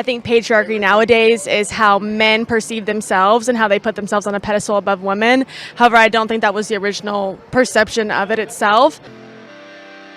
I think patriarchy nowadays is how men perceive themselves and how they put themselves on a pedestal above women. However, I don't think that was the original perception of it itself.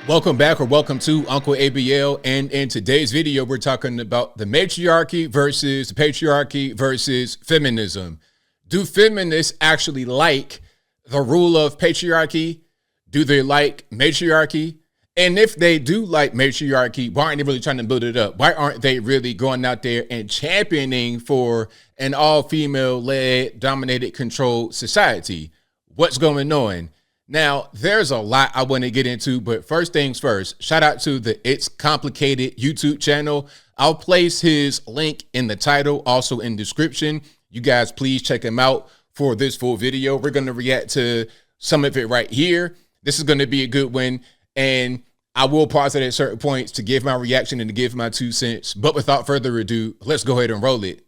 Welcome back, or welcome to Uncle ABL, and in today's video we're talking about the matriarchy versus patriarchy versus feminism. Do feminists actually like the rule of patriarchy? Do they like matriarchy? And if they do like matriarchy, why aren't they really trying to build it up? Why aren't they really going out there and championing for an all-female led, dominated, controlled society? What's going on? Now, there's a lot I want to get into, but first things first, shout out to the It's Complicated YouTube channel. I'll place his link in the title, also in description. You guys, please check him out for this full video. We're going to react to some of it right here. This is going to be a good one, and I will pause it at certain points to give my reaction and to give my 2 cents. But without further ado, let's go ahead and roll it.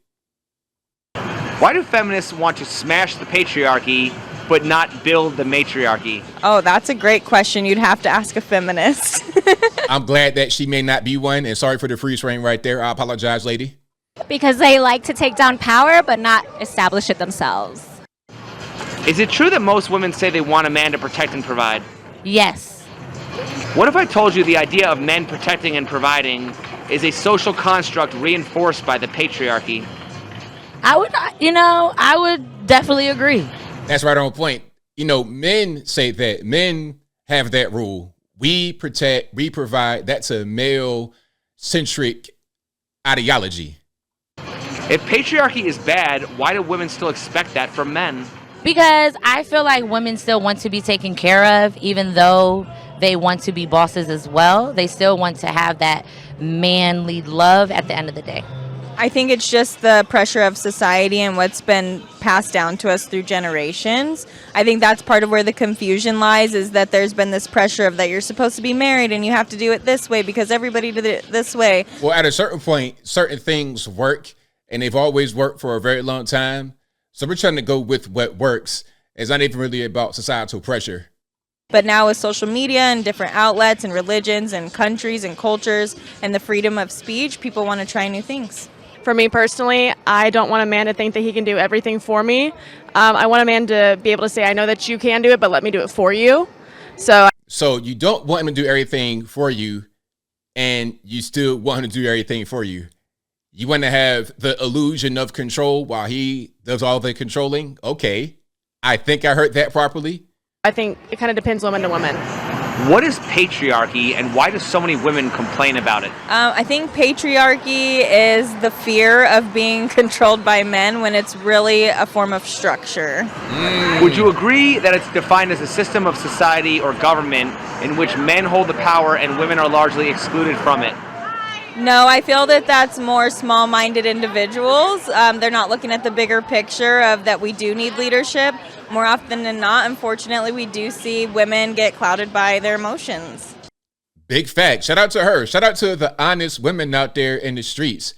Why do feminists want to smash the patriarchy but not build the matriarchy? Oh, that's a great question. You'd have to ask a feminist. I'm glad that she may not be one, and sorry for the freeze frame right there. I apologize, lady. Because they like to take down power but not establish it themselves. Is it true that most women say they want a man to protect and provide? Yes. What if I told you the idea of men protecting and providing is a social construct reinforced by the patriarchy? I would definitely agree. That's right on point. You know, men say that. Men have that rule. We protect, we provide. That's a male-centric ideology. If patriarchy is bad, why do women still expect that from men? Because I feel like women still want to be taken care of, even though they want to be bosses as well. They still want to have that manly love at the end of the day. I think it's just the pressure of society and what's been passed down to us through generations. I think that's part of where the confusion lies, is that there's been this pressure of that you're supposed to be married and you have to do it this way because everybody did it this way. Well, at a certain point, certain things work, and they've always worked for a very long time. So we're trying to go with what works. It's not even really about societal pressure. But now with social media and different outlets and religions and countries and cultures and the freedom of speech, people want to try new things. For me personally, I don't want a man to think that he can do everything for me. I want a man to be able to say, I know that you can do it, but let me do it for you. So you don't want him to do everything for you, and you still want him to do everything for you. You want to have the illusion of control while he does all the controlling? Okay. I think I heard that properly. I think it kind of depends woman to woman. What is patriarchy, and why do so many women complain about it? I think patriarchy is the fear of being controlled by men when it's really a form of structure. Would you agree that it's defined as a system of society or government in which men hold the power and women are largely excluded from it? No, I feel that that's more small-minded individuals. They're not looking at the bigger picture of that we do need leadership. More often than not, unfortunately, we do see women get clouded by their emotions. Big fact. Shout out to her. Shout out to the honest women out there in the streets.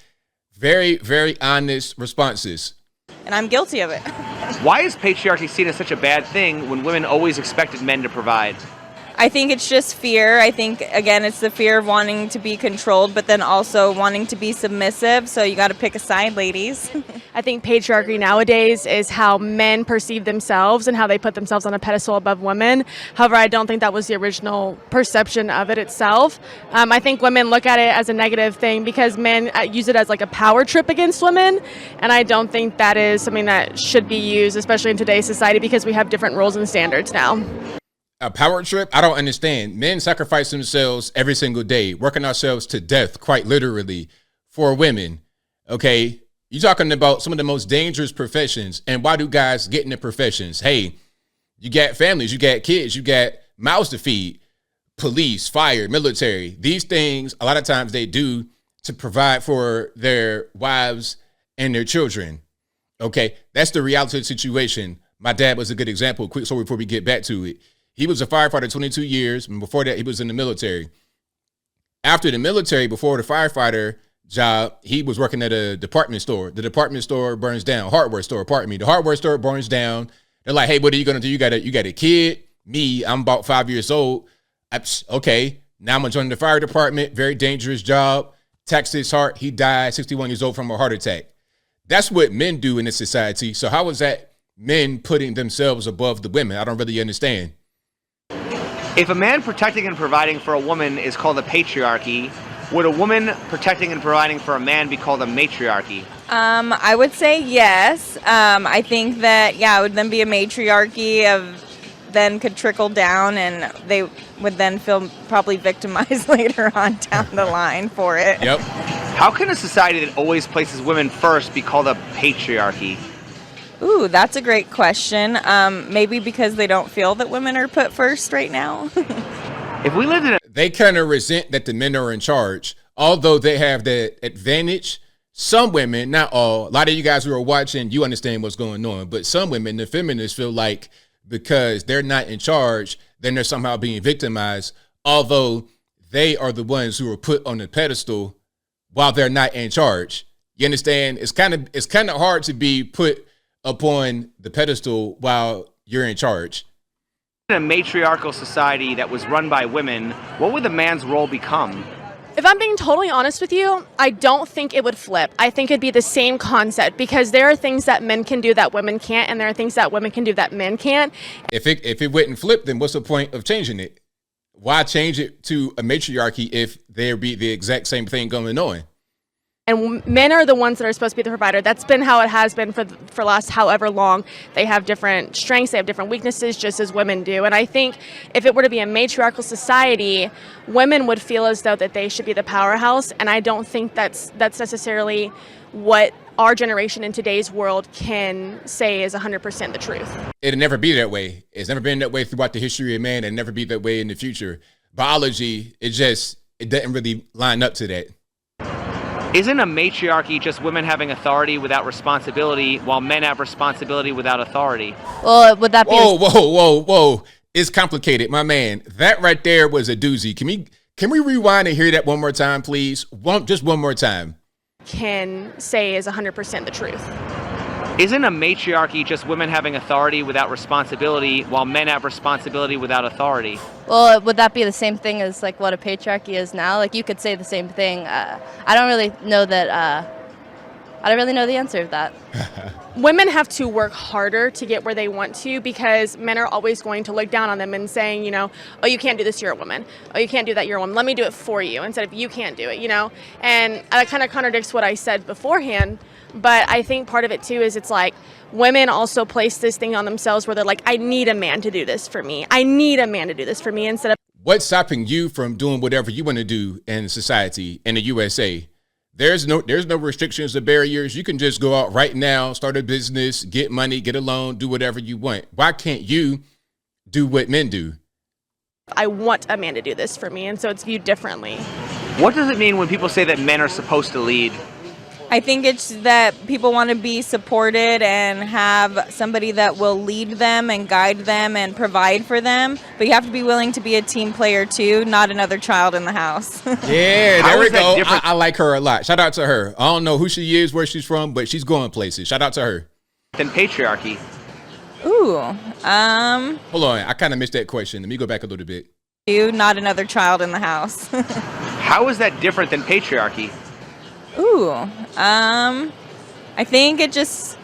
Very, very honest responses. And I'm guilty of it. Why is patriarchy seen as such a bad thing when women always expected men to provide? I think it's just fear. I think, again, it's the fear of wanting to be controlled, but then also wanting to be submissive. So you got to pick a side, ladies. I think patriarchy nowadays is how men perceive themselves and how they put themselves on a pedestal above women. However, I don't think that was the original perception of it itself. I think women look at it as a negative thing because men use it as like a power trip against women. And I don't think that is something that should be used, especially in today's society, because we have different rules and standards now. A power trip? I don't understand. Men sacrifice themselves every single day, working ourselves to death, quite literally, for women. Okay? You're talking about some of the most dangerous professions. And why do guys get into professions? Hey, you got families, you got kids, you got mouths to feed. Police, fire, military. These things, a lot of times they do to provide for their wives and their children. Okay? That's the reality of the situation. My dad was a good example. Quick story before we get back to it. He was a firefighter 22 years, and before that, he was in the military. After the military, before the firefighter job, he was working at a department store. The department store burns down. Hardware store, pardon me. The hardware store burns down. They're like, hey, what are you going to do? You got a kid? Me, I'm about 5 years old. Okay, now I'm going to join the fire department. Very dangerous job. taxed his heart. He died 61 years old from a heart attack. That's what men do in this society. So how is that men putting themselves above the women? I don't really understand. If a man protecting and providing for a woman is called a patriarchy, would a woman protecting and providing for a man be called a matriarchy? I would say yes. I think that, it would then be a matriarchy of then could trickle down, and they would then feel probably victimized later on down the line for it. Yep. How can a society that always places women first be called a patriarchy? Ooh, that's a great question. Maybe because they don't feel that women are put first right now. If we lived in a They kind of resent that the men are in charge, although they have that advantage. Some women, not all, a lot of you guys who are watching, you understand what's going on, but some women, the feminists, feel like because they're not in charge, then they're somehow being victimized, although they are the ones who are put on the pedestal while they're not in charge. You understand? It's kind of hard to be put upon the pedestal while you're in charge. in a matriarchal society that was run by women, what would the man's role become? If I'm being totally honest with you, I don't think it would flip. I think it'd be the same concept because there are things that men can do that women can't, and there are things that women can do that men can't. If it wouldn't flip, then what's the point of changing it? Why change it to a matriarchy if there be the exact same thing going on? And men are the ones that are supposed to be the provider. That's been how it has been for last however long. They have different strengths, they have different weaknesses, just as women do. And I think if it were to be a matriarchal society, women would feel as though that they should be the powerhouse. And I don't think that's necessarily what our generation in today's world can say is 100% the truth. It'll never be that way. It's never been that way throughout the history of man, and never be that way in the future. Biology, it doesn't really line up to that. Isn't a matriarchy just women having authority without responsibility, while men have responsibility without authority? Well, would that be? Whoa. It's complicated, my man. That right there was a doozy. Can we rewind and hear that one more time, please? Just one more time. Can say is 100% the truth. Isn't a matriarchy just women having authority without responsibility, while men have responsibility without authority? Well, would that be the same thing as like what a patriarchy is now? Like you could say the same thing. I don't really know that. I don't really know the answer of that. Women have to work harder to get where they want to because men are always going to look down on them and saying, you know, oh, you can't do this, you're a woman. Oh, you can't do that, you're a woman. Let me do it for you instead of you can't do it, you know? And that kind of contradicts what I said beforehand. But I think part of it, too, is it's like women also place this thing on themselves where they're like, I need a man to do this for me. I need a man to do this for me instead of. What's stopping you from doing whatever you want to do in society, in the USA? There's no restrictions or barriers. You can just go out right now, start a business, get money, get a loan, do whatever you want. Why can't you do what men do? I want a man to do this for me, and so it's viewed differently. What does it mean when people say that men are supposed to lead? I think it's that people want to be supported and have somebody that will lead them and guide them and provide for them. But you have to be willing to be a team player too, not another child in the house. Yeah, How there we is that go. different? I like her a lot. Shout out to her. I don't know who she is, where she's from, but she's going places. Shout out to her. Than patriarchy? Ooh, Hold on. I kind of missed that question. Let me go back a little bit. you, not another child in the house. How is that different than patriarchy? Ooh, I think it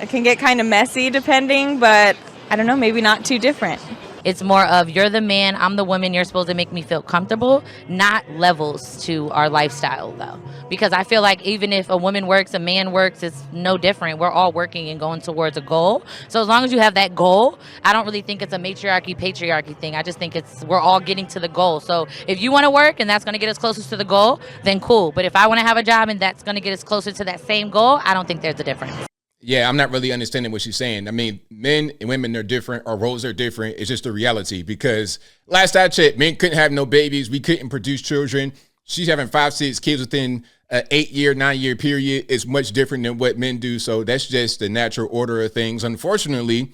can get kind of messy depending, but I don't know, maybe not too different. It's more of you're the man, I'm the woman, you're supposed to make me feel comfortable, not levels to our lifestyle though. Because I feel like even if a woman works, a man works, it's no different. We're all working and going towards a goal. So as long as you have that goal, I don't really think it's a matriarchy, patriarchy thing. I just think we're all getting to the goal. So if you want to work and that's going to get us closer to the goal, then cool. But if I want to have a job and that's going to get us closer to that same goal, I don't think there's a difference. Yeah, I'm not really understanding what she's saying. I mean, men and women are different. Our roles are different. It's just the reality because last I checked, men couldn't have no babies. We couldn't produce children. She's having 5, 6 kids within an 8-year, 9-year period. It's much different than what men do. So that's just the natural order of things. Unfortunately,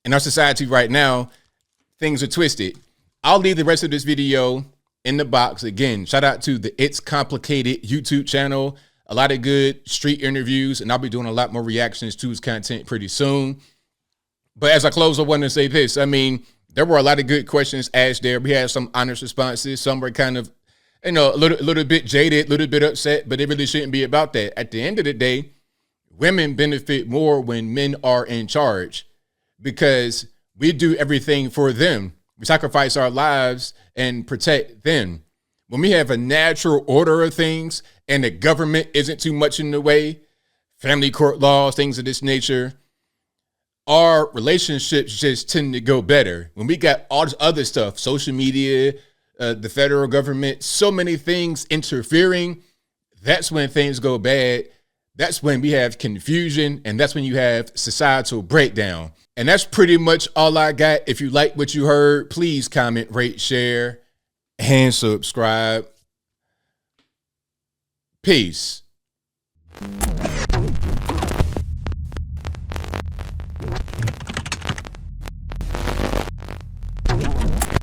in our society right now, things are twisted. I'll leave the rest of this video in the box. Again, shout out to the It's Complicated YouTube channel. A lot of good street interviews, and I'll be doing a lot more reactions to his content pretty soon. But as I close, I want to say this. I mean, there were a lot of good questions asked there. We had some honest responses. Some were kind of you know, a little bit jaded, a little bit upset, but it really shouldn't be about that. At the end of the day, women benefit more when men are in charge because we do everything for them. We sacrifice our lives and protect them. When we have a natural order of things and the government isn't too much in the way, family court laws, things of this nature, our relationships just tend to go better. When we got all this other stuff, social media, the federal government, so many things interfering, that's when things go bad. That's when we have confusion, and that's when you have societal breakdown. And that's pretty much all I got. If you like what you heard, please comment, rate, share, and subscribe. Peace.